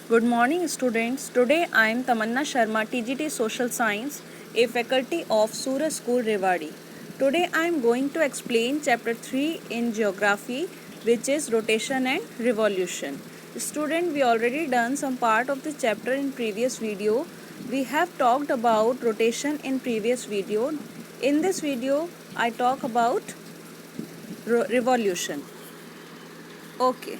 Good morning, students. Today I am Tamanna Sharma, TGT Social Science, a faculty of Suraj School, Rewari. Today I am going to explain Chapter 3 in Geography, which is Rotation and Revolution. Student, we already done some part of the chapter in previous video. We have talked about rotation in previous video. In this video, I talk about revolution. Okay.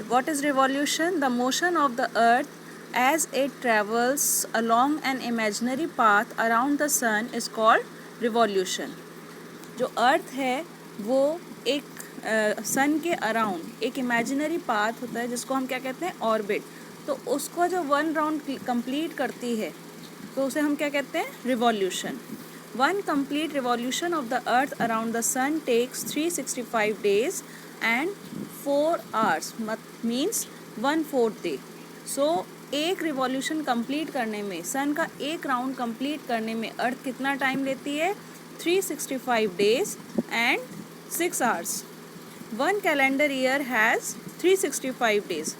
What is revolution? The motion of the earth as it travels along an imaginary path around the sun is called revolution. जो अर्थ है वो एक सन के around एक imaginary path होता है जिसको हम क्या कहते हैं ऑर्बिट. तो उसको जो वन राउंड कंप्लीट करती है तो उसे हम क्या कहते हैं revolution. One complete revolution of the earth around the sun takes 365 days and 4 hours means 1/4 day. So एक रिवॉल्यूशन कंप्लीट करने में सन का एक राउंड कंप्लीट करने में अर्थ कितना टाइम लेती है 365 days and 6 hours. One calendar year has 365 days.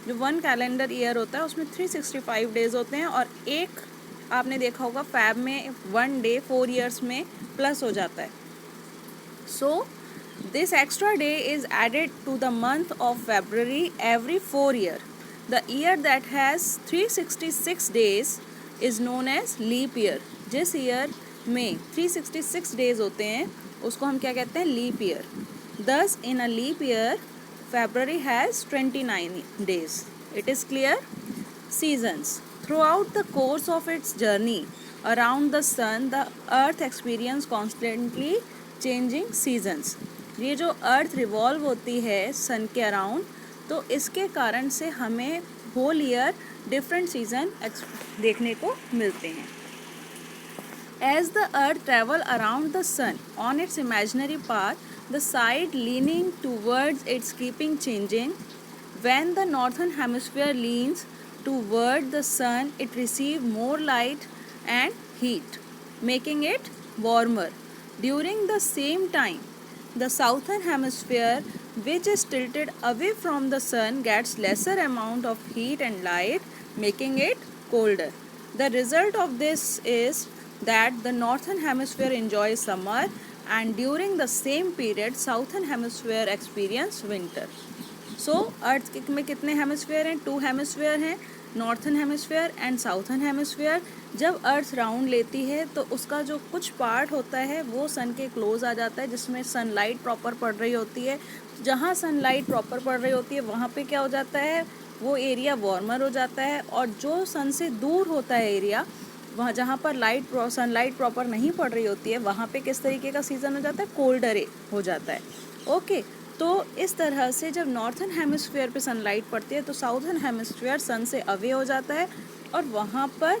जो वन कैलेंडर ईयर होता है उसमें 365 days होते हैं और एक आपने देखा होगा फैब में 1 day 4 years में प्लस हो जाता है. सो this extra day is added to the month of February every 4 years. The year that has 366 days is known as leap year. जिस ईयर में 366 days होते हैं उसको हम क्या कहते हैं leap year. Thus in a leap year February has 29 days. It is clear? Seasons. Throughout the course of its journey around the sun, the earth experiences constantly changing seasons. ये जो अर्थ रिवॉल्व होती है सन के अराउंड तो इसके कारण से हमें होल ईयर डिफरेंट सीजन देखने को मिलते हैं. As the earth travel around the sun on its imaginary path the side leaning towards its keeping changing. When the northern hemisphere leans toward the sun it receive more light and heat making it warmer. During the same time the southern hemisphere, which is tilted away from the sun, gets lesser amount of heat and light, making it colder. The result of this is that the northern hemisphere enjoys summer and during the same period southern hemisphere experience winter. So अर्थ में कितने hemisphere हैं 2 hemisphere हैं northern hemisphere and southern hemisphere. जब अर्थ round लेती है तो उसका जो कुछ पार्ट होता है वो सन के क्लोज आ जाता है जिसमें सनलाइट प्रॉपर पड़ रही होती है. जहाँ सनलाइट प्रॉपर पड़ रही होती है वहाँ पे क्या हो जाता है वो एरिया वार्मर हो जाता है और जो सन से दूर होता है एरिया वहाँ जहाँ पर सनलाइट प्रॉपर नहीं पड़ रही होती है वहाँ पे किस तरीके का सीज़न हो जाता है कोल्डर हो जाता है. ओके तो इस तरह से जब नॉर्थन हेमिस्फीयर पे सनलाइट पड़ती है तो साउथर्न हेमिस्फीयर सन से अवे हो जाता है और वहाँ पर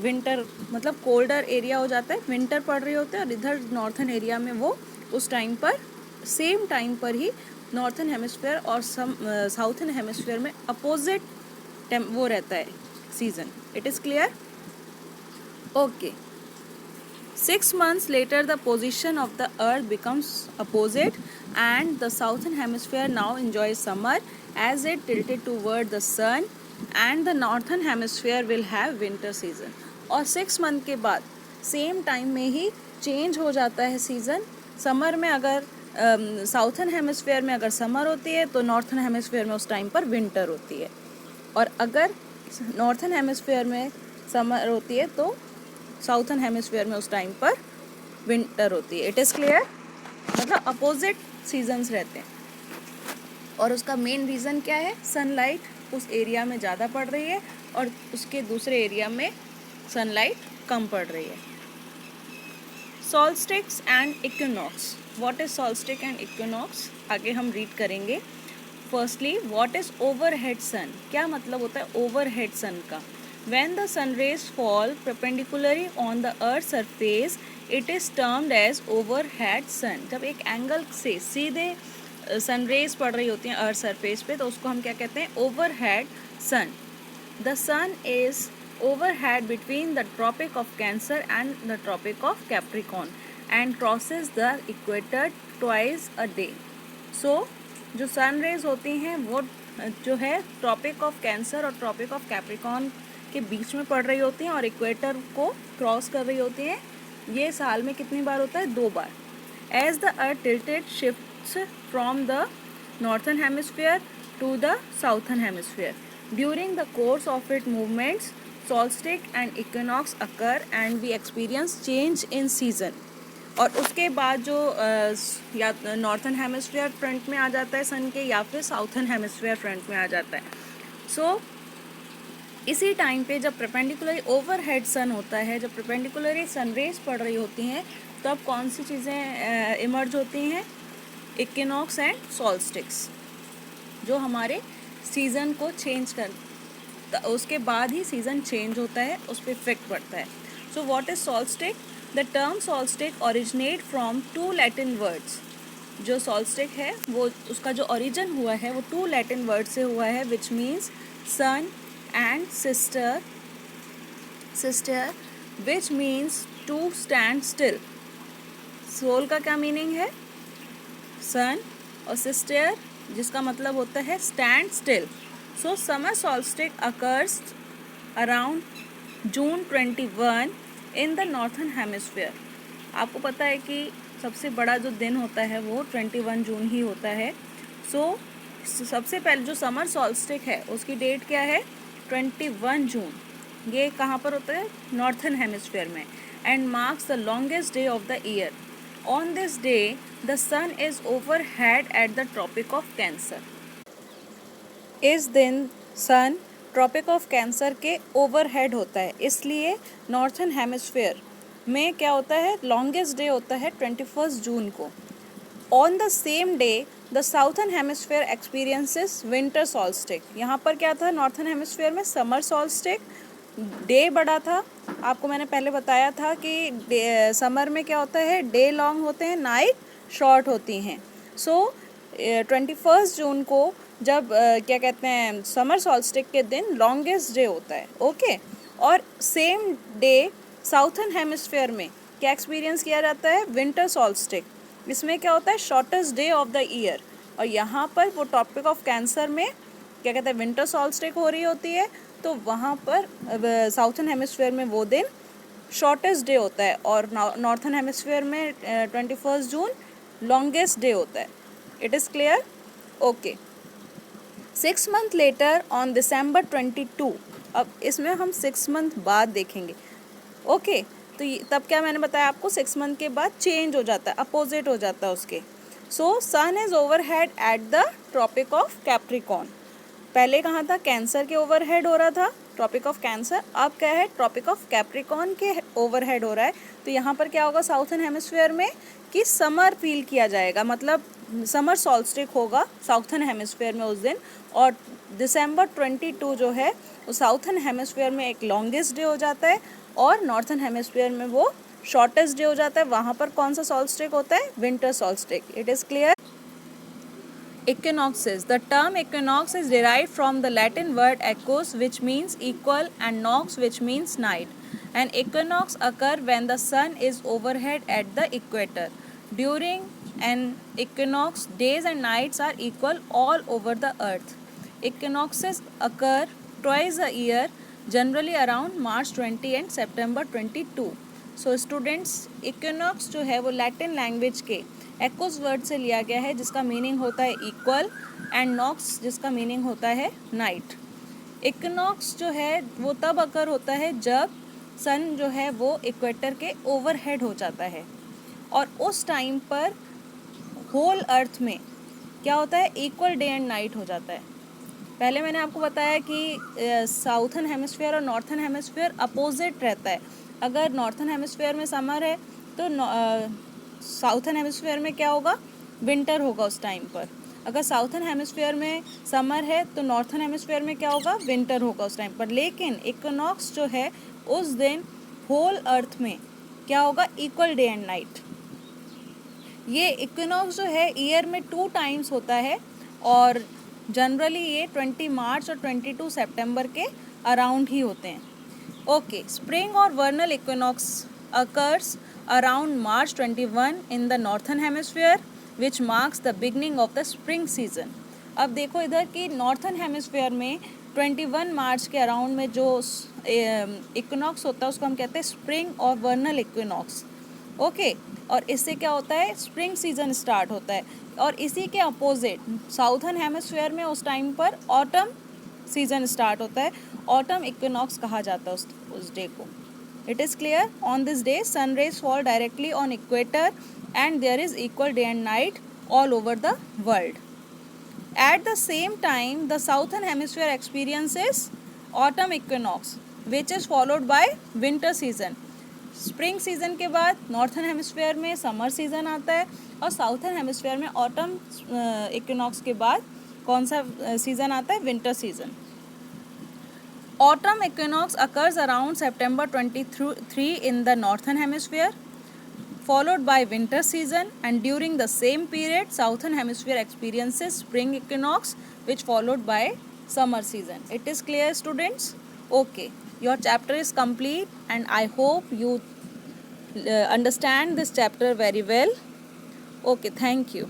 विंटर मतलब कोल्डर एरिया हो जाता है. विंटर पड़ रही होती है और इधर नॉर्थन एरिया में वो उस टाइम पर सेम टाइम पर ही नॉर्थन हेमिस्फीयर और साउथर्न हेमिस्फीयर में अपोजिट वो रहता है season. It is clear? Okay. 6 months later the position of the earth becomes opposite and the southern hemisphere now enjoys summer as it tilted toward the sun and the northern hemisphere will have winter season. और 6 month के बाद same time में ही change हो जाता है season. Summer में अगर southern hemisphere में अगर समर होती है तो नॉर्थन हेमिस्फीयर में उस टाइम पर विंटर होती है और अगर नॉर्थन हेमिस्फीयर में समर होती है तो साउथर्न हेमिस्फीयर में उस टाइम पर विंटर होती है. It is clear? मतलब अपोजिट सीजन्स रहते हैं और उसका मेन रीज़न क्या है सनलाइट उस एरिया में ज़्यादा पड़ रही है और उसके दूसरे एरिया में सनलाइट कम पड़ रही है. Solstices and equinox. What is solstice and equinox आगे हम रीड करेंगे. Firstly what is overhead sun. क्या मतलब होता है ओवरहेड सन का. When the sun rays fall perpendicularly on the earth's surface, it is termed as overhead sun. जब एक एंगल से सीधे सन रेज पड़ रही होती हैं अर्थ सरफेस पे तो उसको हम क्या कहते हैं overhead sun. The sun is overhead between the Tropic of Cancer and the Tropic of Capricorn and crosses the equator twice a day. So जो सन रेज होती हैं वो जो है ट्रॉपिक ऑफ कैंसर और ट्रॉपिक ऑफ कैप्रिकॉर्न के बीच में पड़ रही होती हैं और इक्वेटर को क्रॉस कर रही होती हैं। ये साल में कितनी बार होता है? 2 बार। As the earth tilted shifts from the northern hemisphere to the southern hemisphere during the course of it movements solstice and equinox occur and we experience change in season। और उसके बाद जो या नॉर्थन हेमिस्फीयर फ्रंट में आ जाता है सन के, या फिर साउथर्न हेमिस्फीयर फ्रंट में आ जाता है। सो इसी टाइम पे जब परपेंडिकुलर ओवरहेड सन होता है, जब परपेंडिकुलर सन रेज पड़ रही होती हैं, तो अब कौन सी चीज़ें इमर्ज होती हैं? इक्विनॉक्स एंड सॉल्स्टिक्स, जो हमारे सीज़न को चेंज कर, उसके बाद ही सीज़न चेंज होता है, उस पर इफेक्ट पड़ता है। So what is solstice? The term solstice originate from 2 Latin words. जो सॉल्स्टिक है वो उसका जो ओरिजिन हुआ है वो 2 लैटिन वर्ड से हुआ है, which means sun and sister which means to stand still. Sol का क्या मीनिंग है? सन, और सिस्टर जिसका मतलब होता है stand still. So summer solstice occurs around June 21 in the northern hemisphere। आपको पता है कि सबसे बड़ा जो दिन होता है वो 21 जून ही होता है। सबसे पहले जो समर सॉल्स्टिस है उसकी डेट क्या है? 21 जून। ये कहाँ पर होता है? नॉर्थन हेमिस्फीयर में। And marks the longest day of the year. On this day the sun is overhead at the tropic of Cancer. इस दिन सन ट्रॉपिक ऑफ कैंसर के ओवरहेड होता है, इसलिए नॉर्थन हेमिस्फीयर में क्या होता है? लॉन्गेस्ट डे होता है 21 जून को। On the same day the southern hemisphere experiences winter solstice. यहाँ पर क्या था? नॉर्थन हेमिस्फीयर में समर सॉल्स्टिक, डे बड़ा था। आपको मैंने पहले बताया था कि समर में क्या होता है? डे लॉन्ग होते हैं, नाइट शॉर्ट होती हैं। सो 21 जून को जब क्या कहते हैं, समर सॉल्स्टिक के दिन लॉन्गेस्ट डे होता है। ओके। और सेम डे साउथर्न हेमिस्फीयर में क्या एक्सपीरियंस किया जाता है? विंटर सॉल्स्टिक। इसमें क्या होता है? Shortest day of the year. और यहाँ पर वो ट्रॉपिक ऑफ कैंसर में क्या कहते हैं, विंटर सॉल्स्टिक हो रही होती है, तो वहाँ पर साउथर्न हेमिस्फीयर में वो दिन शॉर्टेस्ट डे होता है, और नॉर्थन हेमिस्फीयर में 21 जून लॉन्गेस्ट डे होता है। It is clear? Okay. 6 month later on December 22। अब इसमें हम 6 मंथ बाद देखेंगे। ओके। तो तब क्या मैंने बताया आपको? 6 मंथ के बाद चेंज हो जाता है, अपोजिट हो जाता है उसके। So sun is overhead at the tropic of Capricorn. पहले कहाँ था? कैंसर के ओवरहेड हो रहा था, ट्रॉपिक ऑफ कैंसर। अब क्या है? ट्रॉपिक ऑफ कैप्रिकॉर्न के ओवरहेड हो रहा है। तो यहाँ पर क्या होगा साउथर्न हेमिस्फीयर में? कि समर फील किया जाएगा, मतलब समर सॉल्स्टिक होगा साउथर्न हेमिस्फीयर में उस दिन। और दिसंबर 22 जो है वो साउथर्न हेमिस्फीयर में एक लॉन्गेस्ट डे हो जाता है, और नॉर्थर्न हेमिस्फीयर में वो शॉर्टेस्ट डे हो जाता है। वहाँ पर कौन सा सॉल्स्टिक होता है? Winter solstice. It is clear? Equinoxes. The term equinox is derived from the Latin word equus, which means equal, and nox, which means night. An equinox occurs when the sun is overhead at the equator. During an equinox, days and nights are equal all over the earth. Equinoxes occur twice a year, generally around March 20 and September 22. So students, equinox जो है वो Latin language के aqueous word से लिया गया है, जिसका meaning होता है इक्वल, एंड नॉक्स जिसका मीनिंग होता है नाइट। इक्विनॉक्स जो है वो तब अकर होता है जब सन जो है वो इक्वेटर के ओवरहेड हो जाता है, और उस टाइम पर होल अर्थ में क्या होता है? इक्वल डे एंड नाइट हो जाता है। पहले मैंने आपको बताया कि साउथर्न हेमिस्फीयर और नॉर्थर्न हेमिस्फीयर अपोजिट रहता है। अगर नॉर्थर्न हेमिस्फीयर में समर है तो साउथर्न हेमिस्फीयर में क्या होगा? विंटर होगा उस टाइम पर। अगर साउथर्न हेमिस्फीयर में समर है तो नॉर्थर्न हेमिस्फीयर में क्या होगा? विंटर होगा उस टाइम पर। लेकिन इक्विनॉक्स जो है उस दिन होल अर्थ में क्या होगा? Equal day and night. ये इक्विनॉक्स जो है ईयर में 2 टाइम्स होता है, और जनरली ये 20 मार्च और 22 सितंबर के अराउंड ही होते हैं। ओके। स्प्रिंग और वर्नल equinox occurs around March 21 in the northern hemisphere, which marks the beginning of the spring season. अब देखो इधर कि नॉर्थन हेमिस्फेयर में 21 मार्च के अराउंड में जो इक्विनॉक्स होता है उसको हम कहते हैं स्प्रिंग और वर्नल इक्विनॉक्स। ओके, और इससे क्या होता है, स्प्रिंग सीजन स्टार्ट होता है। और इसी के अपोजिट साउथर्न हेमिस्फेयर में उस टाइम पर ऑटम सीजन स्टार्ट होता है, ऑटम इक्विनॉक्स कहा जाता है उस डे को। It is clear? On this day sun rays fall directly on equator and there is equal day and night all over the world. At the same time, the southern hemisphere experiences autumn equinox, which is followed by winter season. Spring season के बाद northern hemisphere में summer season आता है और southern hemisphere में autumn equinox के बाद कौन सा सीजन आता है, winter season. Autumn equinox occurs around September 23 in the northern hemisphere, followed by winter season, and during the same period southern hemisphere experiences spring equinox, which followed by summer season. It is clear, students? Okay, your chapter is complete and I hope you understand this chapter very well. Okay, thank you.